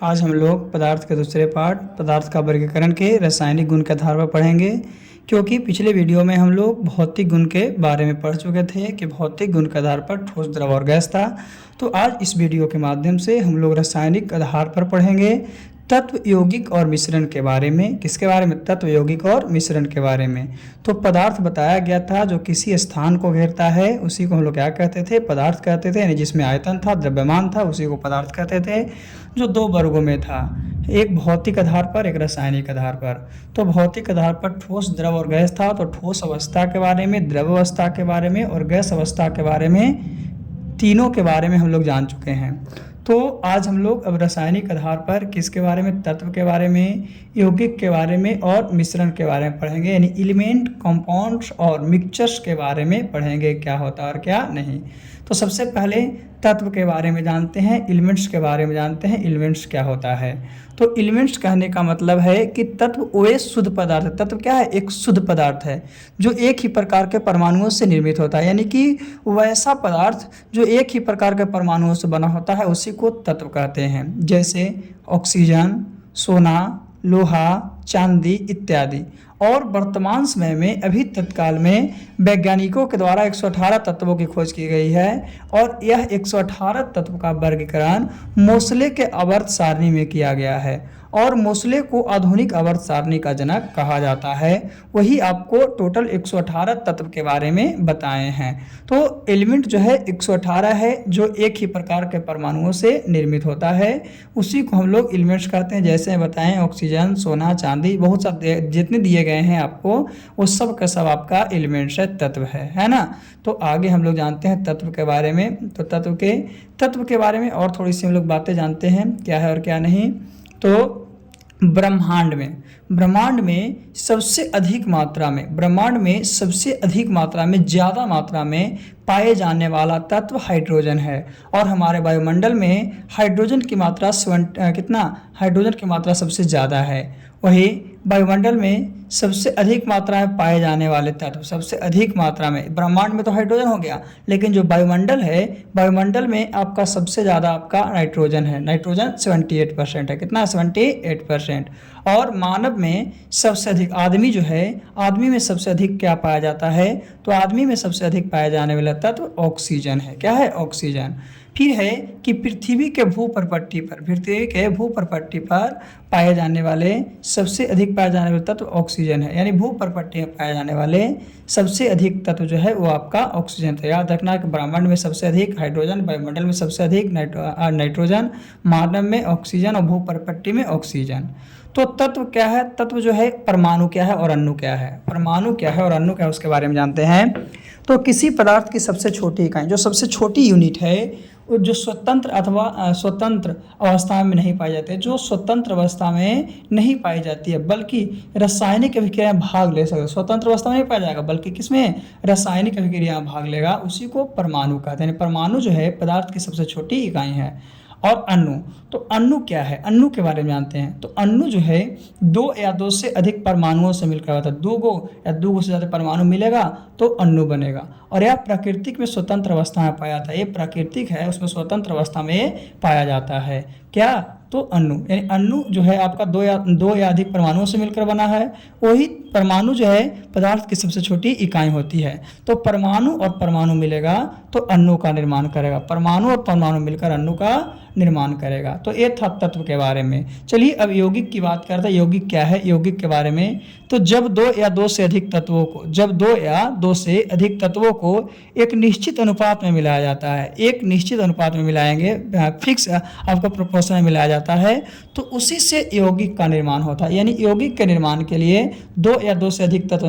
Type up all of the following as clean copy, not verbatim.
आज हम लोग पदार्थ के दूसरे पार्ट पदार्थ का वर्गीकरण के रासायनिक गुण के आधार पर पढ़ेंगे। क्योंकि पिछले वीडियो में हम लोग भौतिक गुण के बारे में पढ़ चुके थे कि भौतिक गुण के आधार पर ठोस, द्रव और गैस था। तो आज इस वीडियो के माध्यम से हम लोग रासायनिक आधार पर पढ़ेंगे तत्व, यौगिक और मिश्रण के बारे में। किसके बारे में? तत्व, यौगिक और मिश्रण के बारे में। तो पदार्थ बताया गया था जो किसी स्थान को घेरता है उसी को हम लोग क्या कहते थे? पदार्थ कहते थे। यानी जिसमें आयतन था, द्रव्यमान था, उसी को पदार्थ कहते थे, जो दो वर्गों में था, एक भौतिक आधार पर, एक रासायनिक आधार पर। तो भौतिक आधार पर ठोस, द्रव और गैस था। तो ठोस अवस्था के बारे में, द्रव अवस्था के बारे में और गैस अवस्था के बारे में, तीनों के बारे में हम लोग जान चुके हैं। तो आज हम लोग अब रासायनिक आधार पर किसके बारे में? तत्व के बारे में, यौगिक के बारे में और मिश्रण के बारे में पढ़ेंगे। यानी एलिमेंट, कंपाउंड्स और मिक्सचर्स के बारे में पढ़ेंगे, क्या होता है और क्या नहीं। तो सबसे पहले तत्व के बारे में जानते हैं, एलिमेंट्स के बारे में जानते हैं। एलिमेंट्स क्या होता है? तो एलिमेंट्स कहने का मतलब है कि तत्व वो शुद्ध पदार्थ है। तत्व क्या है? एक शुद्ध पदार्थ है जो एक ही प्रकार के परमाणुओं से निर्मित होता है। यानी कि वैसा पदार्थ जो एक ही प्रकार के परमाणुओं से बना होता है उसी को तत्व कहते हैं। जैसे ऑक्सीजन, सोना, लोहा, चांदी इत्यादि। और वर्तमान समय में अभी तत्काल में वैज्ञानिकों के द्वारा 118 तत्वों की खोज की गई है और यह 118 तत्व का वर्गीकरण मोसले के आवर्त सारणी में किया गया है। और मोसले को आधुनिक आवर्त सारणी का जनक कहा जाता है। वही आपको टोटल 118 तत्व के बारे में बताए हैं। तो एलिमेंट जो है 118 है जो एक ही प्रकार के परमाणुओं से निर्मित होता है, उसी को हम लोग एलिमेंट्स कहते हैं। जैसे बताएं ऑक्सीजन, सोना, चांदी, बहुत सारे जितने दिए गए हैं आपको वो सब का सब आपका एलिमेंट्स है, तत्व है ना। तो आगे हम लोग जानते हैं तत्व के बारे में। तो तत्व के बारे में और थोड़ी सी हम लोग बातें जानते हैं, क्या है और क्या नहीं। तो ब्रह्मांड में सबसे अधिक मात्रा में ज़्यादा मात्रा में पाए जाने वाला तत्व हाइड्रोजन है। और हमारे वायुमंडल में हाइड्रोजन की मात्रा हाइड्रोजन की मात्रा सबसे ज़्यादा है। वही वायुमंडल में सबसे अधिक मात्रा में पाए जाने वाले तत्व, सबसे अधिक मात्रा में, ब्रह्मांड में तो हाइड्रोजन हो गया, लेकिन जो वायुमंडल है, वायुमंडल में आपका सबसे ज़्यादा आपका नाइट्रोजन है। नाइट्रोजन 78% है। कितना? 78%। और मानव में सबसे अधिक, आदमी में सबसे अधिक क्या पाया जाता है? तो आदमी में सबसे अधिक पाया जाने वाला तत्व ऑक्सीजन है। क्या है? ऑक्सीजन। फिर है कि पृथ्वी के भूप्रपट्टी पर पाए जाने वाले सबसे अधिक पाए जाने वाले तत्व ऑक्सीजन है। यानी भूप्रपट्टी में पाए जाने वाले सबसे अधिक तत्व जो है वो आपका ऑक्सीजन था। याद रखना कि ब्रह्मांड में सबसे अधिक हाइड्रोजन, वायुमंडल में सबसे अधिक नाइट्रोजन, मानव में ऑक्सीजन और भूप्रपट्टी में ऑक्सीजन। तो तत्व क्या है? तत्व जो है परमाणु क्या है और अणु क्या है। परमाणु क्या है और अणु क्या है उसके बारे में जानते हैं। तो किसी पदार्थ की सबसे छोटी इकाई, जो सबसे छोटी यूनिट है, जो स्वतंत्र अवस्था में नहीं पाई जाती है, जो स्वतंत्र अवस्था में नहीं पाई जाती है बल्कि रासायनिक अभिक्रिया में भाग ले सकते, स्वतंत्र अवस्था में नहीं पाया जाएगा बल्कि किसमें? रासायनिक अभिक्रिया में भाग लेगा, उसी को परमाणु कहते हैं। परमाणु जो है पदार्थ की सबसे छोटी इकाई है। और अणु, तो अणु क्या है? अणु के बारे में जानते हैं। तो अणु जो है दो या दो से अधिक परमाणुओं से मिलकर होता है। दो से ज़्यादा परमाणु मिलेगा तो अणु बनेगा। और यह प्राकृतिक में स्वतंत्र अवस्था में पाया जाता है। ये प्राकृतिक है, उसमें स्वतंत्र अवस्था में पाया जाता है। क्या? तो अणु, यानी अणु जो है आपका दो या अधिक परमाणुओं से मिलकर बना है। वही परमाणु जो है पदार्थ की सबसे छोटी इकाई होती है। तो परमाणु और परमाणु मिलेगा तो अणु का निर्माण करेगा। परमाणु और परमाणु मिलकर अणु का निर्माण करेगा। तो ये था तत्व के बारे में। चलिए अब यौगिक की बात करते हैं। यौगिक क्या है? यौगिक के बारे में, तो जब दो या दो से अधिक तत्वों को एक निश्चित अनुपात में मिलाया जाता है, एक निश्चित अनुपात में मिलाएंगे, फिक्स आपका प्रोपोर्शन में मिलाया जाता है, तो उसी से यौगिक का निर्माण होता है। यानी यौगिक के निर्माण के लिए दो या दो से अधिक तत्व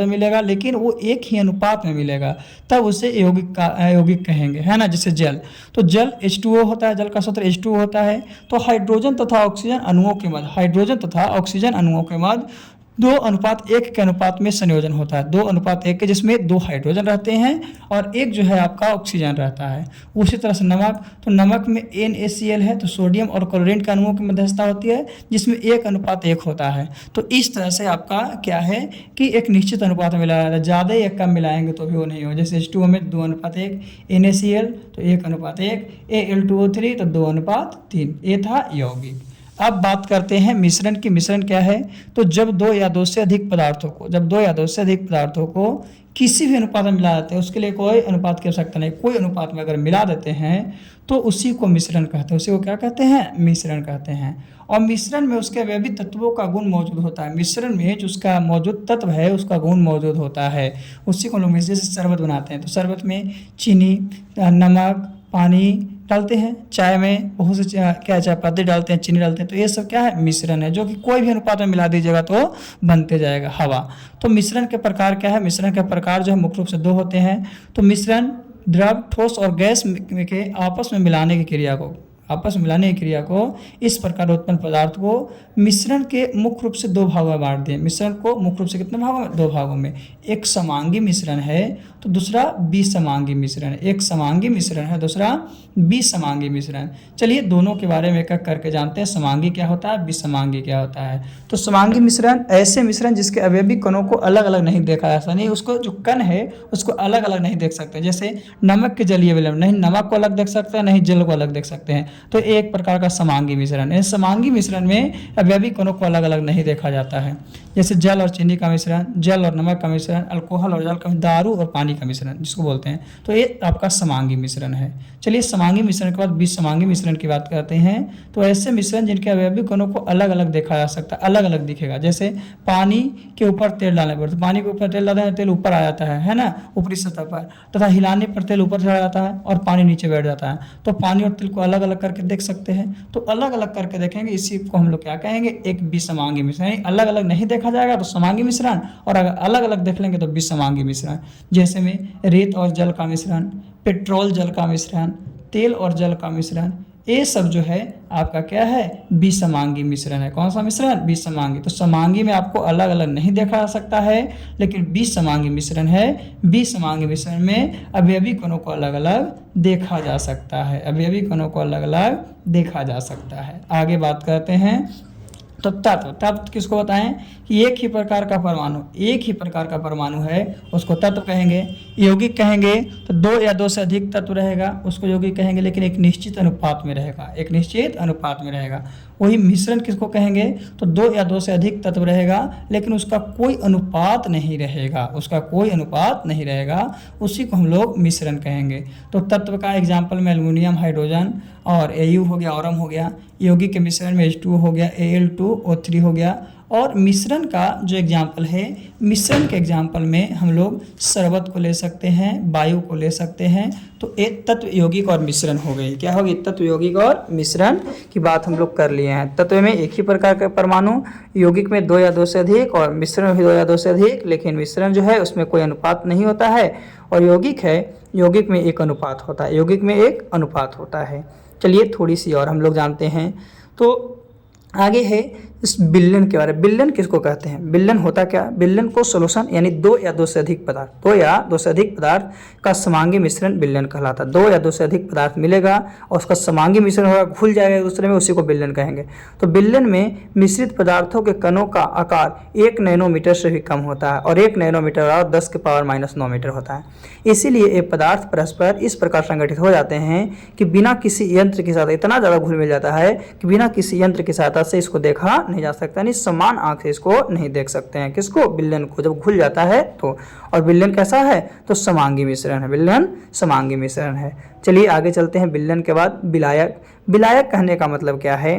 मिलेगा, लेकिन वो एक ही अनुपात में मिलेगा, तब उसे यौगिक कहेंगे, है ना। जैसे जल, तो जल H2O होता है, जल का सूत्र H2O होता है। तो हाइड्रोजन तथा ऑक्सीजन अणुओं के मध्य 2:1 के अनुपात में संयोजन होता है, 2:1 के, जिसमें 2 हाइड्रोजन रहते हैं और एक जो है आपका ऑक्सीजन रहता है। उसी तरह से नमक, तो नमक में NaCl है, तो सोडियम और क्लोरीन के अणुओं की मध्यस्थता होती है जिसमें 1:1 होता है। तो इस तरह से आपका क्या है कि एक निश्चित अनुपात में मिलाया जाता है, ज़्यादा या कम मिलाएंगे तो भी वो नहीं हो। जैसे H2O में 2:1, NaCl तो 1:1, Al2O3 तो 2:3। ये था यौगिक। अब बात करते हैं मिश्रण की। मिश्रण क्या है? तो जब दो या दो से अधिक पदार्थों को किसी भी अनुपात में मिला देते हैं, उसके लिए कोई अनुपात की आवश्यकता नहीं, कोई अनुपात में अगर मिला देते हैं तो उसी को मिश्रण कहते हैं। उसी को क्या कहते हैं? मिश्रण कहते हैं। और मिश्रण में उसके अवयवी तत्वों का गुण मौजूद होता है। मिश्रण में जो उसका मौजूद तत्व है उसका गुण मौजूद होता है, उसी को लोग जैसे शरबत बनाते हैं तो शरबत में चीनी, नमक, पानी डालते हैं। चाय में बहुत से क्या चाय पत्ती डालते हैं, चीनी डालते हैं। तो ये सब क्या है? मिश्रण है, जो कि कोई भी अनुपात में मिला दीजिएगा तो बनते जाएगा। हवा, तो मिश्रण के प्रकार क्या है? मिश्रण के प्रकार जो है मुख्य रूप से 2 होते हैं। तो मिश्रण द्रव, ठोस और गैस के आपस में मिलाने की क्रिया को इस प्रकार उत्पन्न पदार्थ को मिश्रण के मुख्य रूप से 2 भागों में बांट दिए। मिश्रण को मुख्य रूप से कितने भागों में? 2 भागों में। एक समांगी मिश्रण है तो दूसरा विसमांगी मिश्रण है। एक समांगी मिश्रण है, दूसरा विसमांगी मिश्रण। चलिए दोनों के बारे में एक एक करके जानते हैं। समांगी क्या होता है, विसमांगी क्या होता है। तो समांगी मिश्रण ऐसे मिश्रण जिसके अवयवी कणों को अलग अलग नहीं देखा जा सकता, नहीं उसको जो कण है उसको अलग अलग नहीं देख सकते। जैसे नमक के जलीय विलयन, नहीं नमक को अलग देख सकते हैं, नहीं जल को अलग देख सकते हैं। तो एक प्रकार का समांगी मिश्रण है। समांगी मिश्रण में अवयवी कणों को अलग अलग नहीं देखा जाता है। जैसे जल और चीनी का मिश्रण, जल और नमक का मिश्रण, अल्कोहल और जल का, दारू और पानी का मिश्रण जिसको बोलते हैं, तो ये आपका समांगी मिश्रण है। चलिए समांगी मिश्रण के बाद विसमांगी मिश्रण की बात करते हैं। तो ऐसे मिश्रण जिनके अवयवी कणों को अलग अलग देखा जा सकता है, अलग अलग दिखेगा। जैसे पानी के ऊपर तेल डालने पर, तो पानी के ऊपर तेल डालते हैं, तेल ऊपर आ जाता है ना, ऊपरी सतह पर, तथा हिलाने पर तेल ऊपर चढ़ा जाता है और पानी नीचे बैठ जाता है। तो पानी और तेल को अलग अलग करके देख सकते हैं। तो अलग अलग करके देखेंगे, इसी को हम लोग क्या कहेंगे? एक विसमांगी मिश्रण। अलग अलग नहीं देखा जाएगा तो समांगी मिश्रण, और अगर अलग अलग देख लेंगे तो विसमांगी मिश्रण। जैसे में रेत और जल का मिश्रण, पेट्रोल जल का मिश्रण, तेल और जल का मिश्रण, ये सब जो है आपका क्या है? विसमांगी मिश्रण है। कौन सा मिश्रण? विसमांगी। तो समांगी में आपको अलग अलग नहीं देखा जा सकता है, लेकिन विसमांगी मिश्रण है। विसमांगी मिश्रण में अवयवी कणों को अलग अलग देखा जा सकता है, अवयवी कणों को अलग अलग देखा जा सकता है। आगे बात करते हैं। तो तत्व किसको बताएं? कि एक ही प्रकार का परमाणु है उसको तत्व कहेंगे। यौगिक कहेंगे तो 2 या 2 से अधिक तत्व रहेगा उसको यौगिक कहेंगे, लेकिन एक निश्चित अनुपात में रहेगा। वही मिश्रण किसको कहेंगे? तो 2 या 2 से अधिक तत्व रहेगा लेकिन उसका कोई अनुपात नहीं रहेगा, उसी को हम लोग मिश्रण कहेंगे। तो तत्व का एग्जाम्पल में एल्युमिनियम, हाइड्रोजन और Au हो गया, ऑरम हो गया। यौगिक के मिश्रण में H2O हो गया, Al2O3 हो गया। और मिश्रण का जो एग्जाम्पल है, मिश्रण के एग्जाम्पल में हम लोग शरबत को ले सकते हैं, वायु को ले सकते हैं। तो एक तत्व, यौगिक और मिश्रण हो गई। क्या होगी? तत्व, यौगिक और मिश्रण की बात हम लोग कर लिए हैं। तत्व में एक ही प्रकार का परमाणु, यौगिक में 2 या 2 से अधिक, और मिश्रण में भी 2 या 2 से अधिक, लेकिन मिश्रण जो है उसमें कोई अनुपात नहीं होता है। और यौगिक में एक अनुपात होता है। चलिए थोड़ी सी और हम लोग जानते हैं। तो आगे है इस विलयन के बारे में। विलयन किसको कहते हैं? विलयन होता क्या? विलयन को सॉल्यूशन यानी 2 या 2 से अधिक पदार्थ का समांगी मिश्रण विलयन कहलाता है। 2 या 2 से अधिक पदार्थ मिलेगा और उसका समांगी मिश्रण होगा, घुल जाएगा एक दूसरे में, उसी को विलयन कहेंगे। तो विलयन में मिश्रित पदार्थों के कणों का आकार 1 नैनोमीटर से भी कम होता है, और 1 नैनोमीटर और 10⁻⁻9 मीटर होता है। इसीलिए ये पदार्थ परस्पर इस प्रकार संगठित हो जाते हैं कि बिना किसी यंत्र के साथ इतना ज़्यादा घुल मिल जाता है कि बिना किसी यंत्र की सहायता से इसको देखा नहीं जा सकता, यानी समान आंख से इसको नहीं देख सकते हैं। किसको? विलयन को। जब घुल जाता है तो। और विलयन कैसा है? तो समांगी मिश्रण है। विलयन समांगी मिश्रण है। चलिए आगे चलते हैं। विलयन के बाद विलायक। विलायक कहने का मतलब क्या है?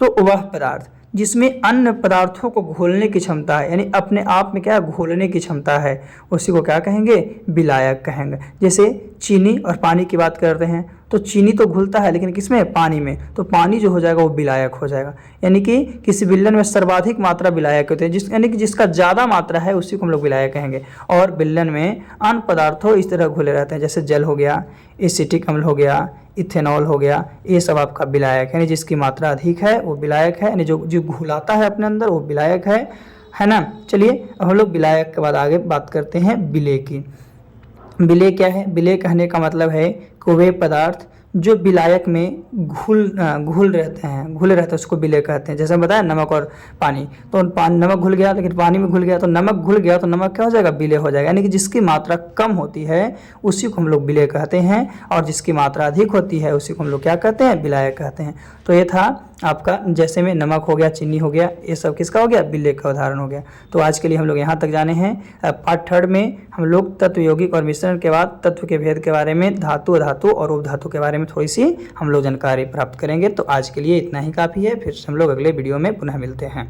तो वह पदार्थ जिसमें अन्य पदार्थों को घोलने की क्षमता है, यानी अपने आप में क्या घोलने की क्षमता है, उसी को क्या कहेंगे? विलायक कहेंगे। जैसे चीनी और पानी की बात करते हैं तो चीनी तो घुलता है लेकिन किसमें? पानी में। तो पानी जो हो जाएगा वो विलायक हो जाएगा। यानी कि किसी विलयन में सर्वाधिक मात्रा विलायक होते हैं, यानी कि जिसका ज़्यादा मात्रा है उसी को हम लोग विलायक कहेंगे। और विलयन में अन्य पदार्थों इस तरह घुले रहते हैं, जैसे जल हो गया, एसिटिक अम्ल हो गया, इथेनॉल हो गया, ये सब आपका विलायक है। यानी जिसकी मात्रा अधिक है वो विलायक है, यानी जो घुलाता है अपने अंदर वो विलायक है। है ना। चलिए अब हम लोग विलायक के बाद आगे बात करते हैं विलेय की। विलेय क्या है? विलेय कहने का मतलब है कि वे पदार्थ जो विलायक में घुले रहते हैं उसको विलेय कहते हैं। जैसे बताया नमक और पानी, तो नमक घुल गया, लेकिन पानी में घुल गया, तो नमक घुल गया तो नमक क्या हो जाएगा? विलेय हो जाएगा। यानी कि जिसकी मात्रा कम होती है उसी को हम लोग विलेय कहते हैं, और जिसकी मात्रा अधिक होती है उसी को हम लोग क्या कहते हैं? विलायक कहते हैं। तो ये था आपका, जैसे में नमक हो गया, चीनी हो गया, ये सब किसका हो गया? विलेय का उदाहरण हो गया। तो आज के लिए हम लोग यहाँ तक जाने हैं। पार्ट 3 में हम लोग तत्व यौगिक और मिश्रण के बाद तत्व के भेद के बारे में, धातु अधातु और उपधातु के बारे में थोड़ी सी हम लोग जानकारी प्राप्त करेंगे। तो आज के लिए इतना ही काफ़ी है, फिर हम लोग अगले वीडियो में पुनः मिलते हैं।